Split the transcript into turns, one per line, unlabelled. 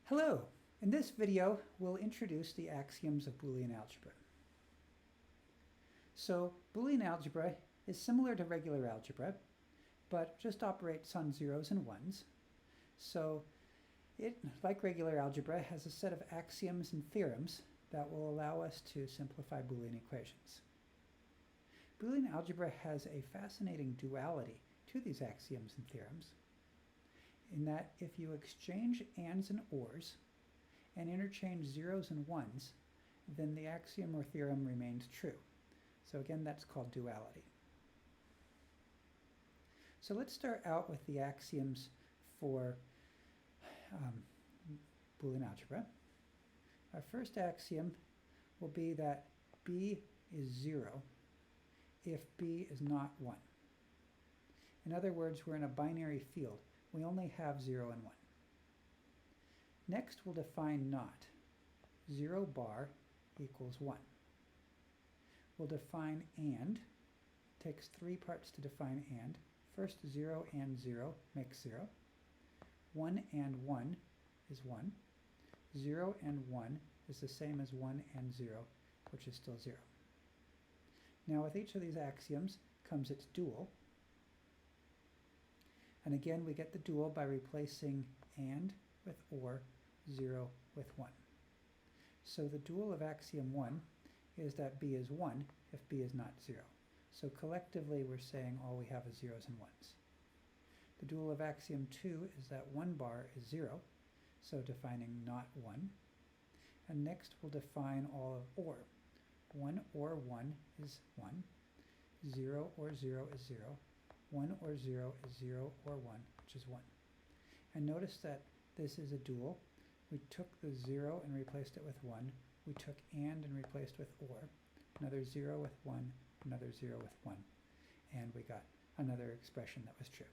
Hello! In this video, we'll introduce the axioms of Boolean algebra. So, Boolean algebra is similar to regular algebra, but just operates on zeros and ones. So, it, like regular algebra, has a set of axioms and theorems that will allow us to simplify Boolean equations. Boolean algebra has a fascinating duality to these axioms and theorems, in that if you exchange ands and ors and interchange zeros and ones, then the axiom or theorem remains true. So again, that's called duality. So let's start out with the axioms for Boolean algebra. Our first axiom will be that b is 0 if b is not 1. In other words, we're in a binary field. We only have 0 and 1. Next, we'll define not. 0 bar equals 1. We'll define and. It takes 3 parts to define and. First, 0 and 0 makes 0. 1 and 1 is 1. 0 and 1 is the same as 1 and 0, which is still 0. Now, with each of these axioms comes its dual. And again, we get the dual by replacing and with or, 0 with 1. So the dual of axiom 1 is that b is 1 if b is not 0. So collectively, we're saying all we have is zeros and ones. The dual of axiom 2 is that 1 bar is 0, so defining not 1. And next, we'll define all of or. 1 or 1 is 1. 0 or 0 is 0. 1 or 0 is 0 or 1, which is 1. And notice that this is a dual. We took the 0 and replaced it with 1. We took and replaced with or. Another 0 with 1, another 0 with 1. And we got another expression that was true.